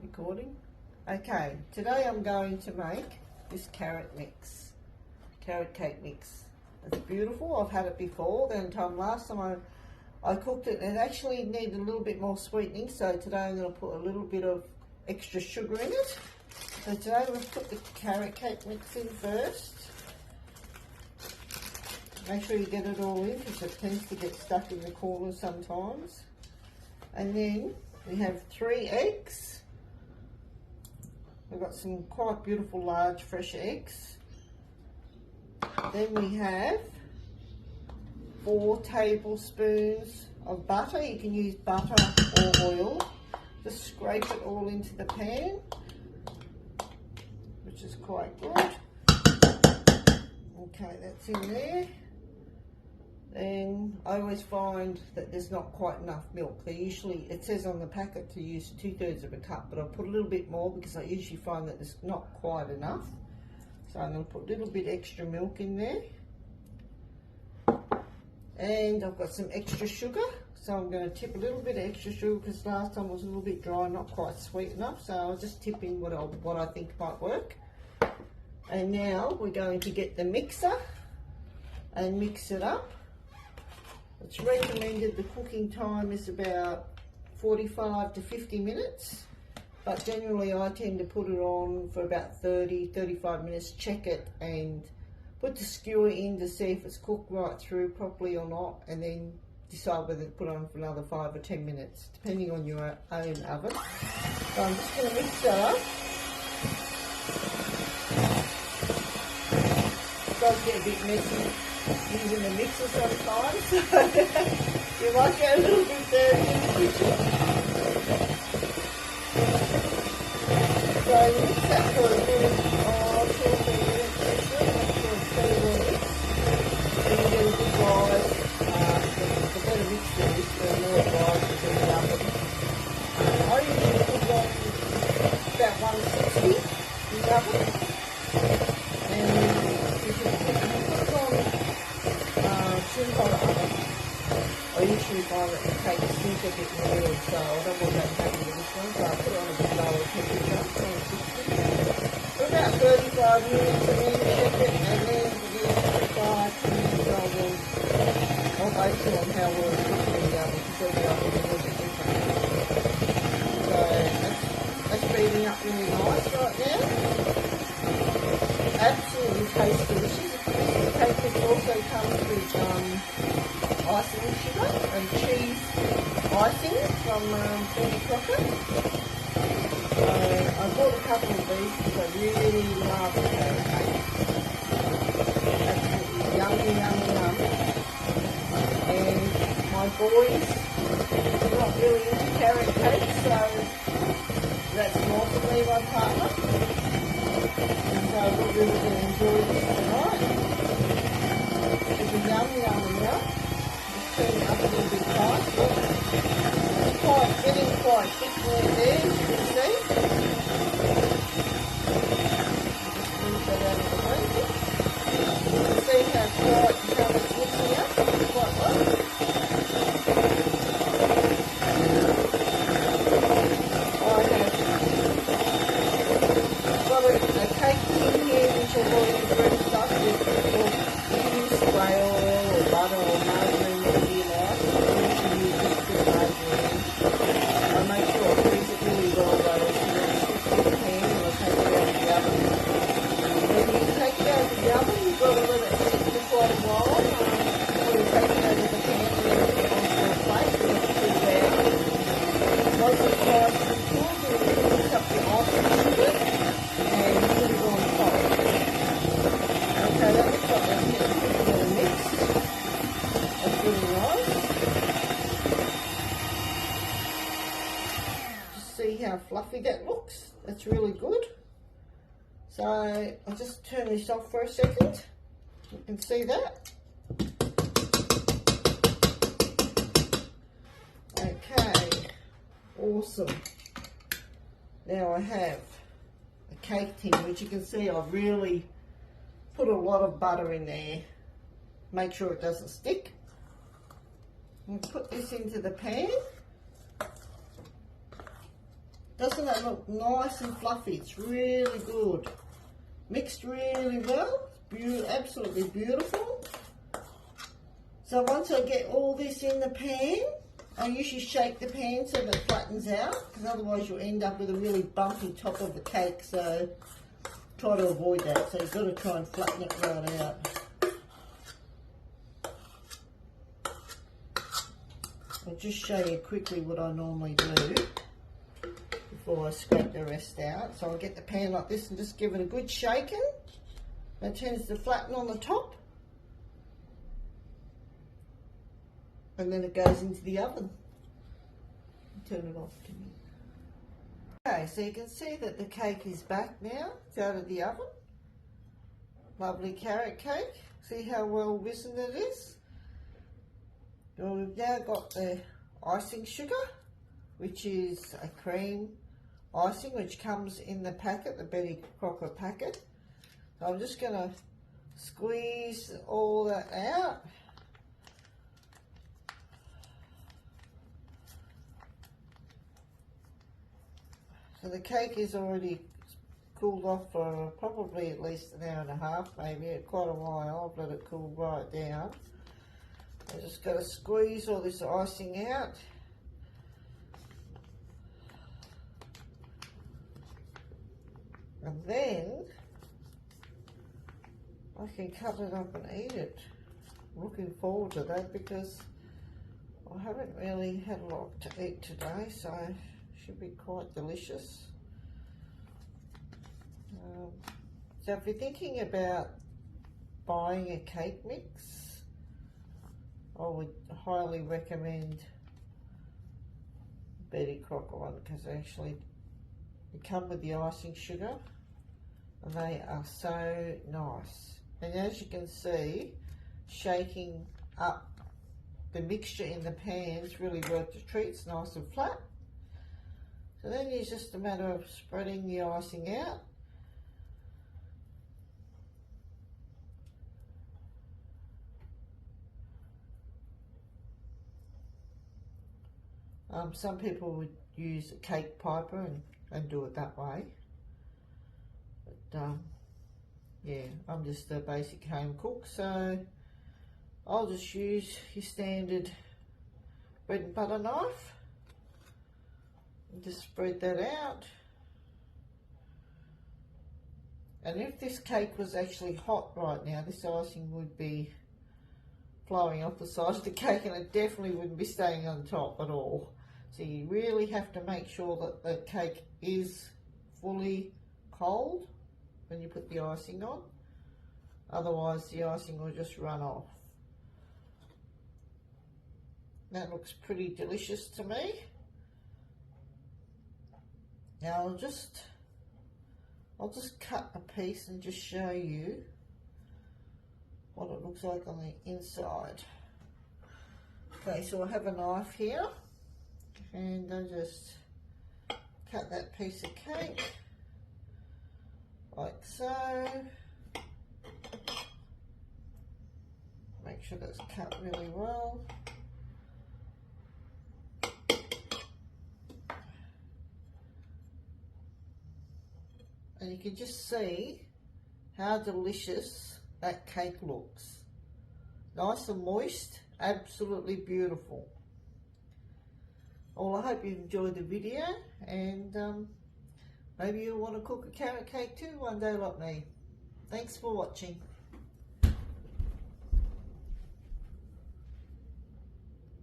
Recording. Okay, today I'm going to make this carrot cake mix. It's beautiful. I've had it before. Last time I cooked it, it actually needed a little bit more sweetening, so today I'm going to put a little bit of extra sugar in it. So today I'm going to put the carrot cake mix in first. Make sure you get it all in because it tends to get stuck in the corners sometimes. And then we have 3 eggs. We've got some quite beautiful large fresh eggs. Then we have 4 tablespoons of butter. You can use butter or oil. Just scrape it all into the pan, which is quite good. Okay, that's in there. Then I always find that there's not quite enough milk. It says on the packet to use 2/3 of a cup, but I'll put a little bit more because I usually find that there's not quite enough. So I'm going to put a little bit extra milk in there. And I've got some extra sugar. So I'm going to tip a little bit of extra sugar because last time was a little bit dry, not quite sweet enough. So I'll just tip in what I think might work. And now we're going to get the mixer and mix it up. It's recommended the cooking time is about 45 to 50 minutes, but generally I tend to put it on for about 30-35 minutes, check it and put the skewer in to see if it's cooked right through properly or not, and then decide whether to put it on for another 5 or 10 minutes, depending on your own oven. So I'm just going to mix that up. It does get a bit messy using the mixer sometimes, so you might get a little bit dirty in the kitchen. So you mix that for a good 2 or 3 minutes, make sure it's very well mixed. Then you get a good rise. The better mixed it is, the more it rises in the oven. I usually put it on about 160 in the oven. I usually find that the cake stinks a bit more, so I don't want that cake with this one, so I put it on a bit lower temperature, 160. For about 35 minutes and then check it, and then within 5 minutes I'll base it on how well it's cooked in the oven, because every oven is a little bit different. So that's beating up really nice right now. Absolutely tastes delicious. This cake mix also comes with icing sugar and cheese icing from Crocker. I bought a couple of these because I really love carrot cake. Absolutely yummy, yummy, yummy. And my boys are not really into carrot cake, so that's more for me, my partner. So we're really going to enjoy this tonight. It's a yummy, yummy, yum. Turn it up a little bit fast. It's getting quite thick right there, as you can see. Just move that out of the way. You can see how it's mixing up quite well. I've got a cake tin here which I've already dressed up with spray oil or butter or margarine. I make sure I freeze it really well though, so that it sticks to the pan when I take it out of the oven. When you take it out of the oven, you've got to let it sit for quite a while. Before you take it out of the pan and then put it onto a plate and let it cool down. Once it's nice and cool, then you can mix up the icing sugar and put it on top. Okay, that looks like that's getting pretty well mixed. That's really nice. See how fluffy that looks. That's really good. So I'll just turn this off for a second. You can see that. Okay, awesome. Now I have a cake tin, which you can see I've really put a lot of butter in there. Make sure it doesn't stick. And put this into the pan. Doesn't that look nice and fluffy? It's really good. Mixed really well. Absolutely beautiful. So once I get all this in the pan, I usually shake the pan so that it flattens out, because otherwise you'll end up with a really bumpy top of the cake. So try to avoid that. So you've got to try and flatten it right out. I'll just show you quickly what I normally do before I scrape the rest out. So I'll get the pan like this and just give it a good shaking. That tends to flatten on the top. And then it goes into the oven. Turn it off to me. Okay, so you can see that the cake is back now. It's out of the oven. Lovely carrot cake. See how well risen it is? Well, we've now got the icing sugar, which is a cream icing, which comes in the packet, the Betty Crocker packet. So I'm just going to squeeze all that out. So the cake is already cooled off for probably at least an hour and a half, maybe quite a while. I've let it cool right down. I just got to squeeze all this icing out. And then I can cut it up and eat it. I'm looking forward to that because I haven't really had a lot to eat today, so it should be quite delicious. So if you're thinking about buying a cake mix, I would highly recommend Betty Crocker one, because they come with the icing sugar and they are so nice. And as you can see, shaking up the mixture in the pans really worked a treat. It's nice and flat. So then it's just a matter of spreading the icing out. Some people would use a cake piper and do it that way. But yeah, I'm just a basic home cook, so I'll just use your standard bread and butter knife and just spread that out. And if this cake was actually hot right now, this icing would be flowing off the side of the cake, and it definitely wouldn't be staying on top at all. So you really have to make sure that the cake is fully cold when you put the icing on. Otherwise the icing will just run off. That looks pretty delicious to me. Now I'll just cut a piece and just show you what it looks like on the inside. Okay, so I have a knife here and I'll just cut that piece of cake like so. Make sure that's cut really well. And you can just see how delicious that cake looks. Nice and moist, absolutely beautiful. Well, I hope you enjoyed the video, and maybe you'll want to cook a carrot cake too one day like me. Thanks for watching.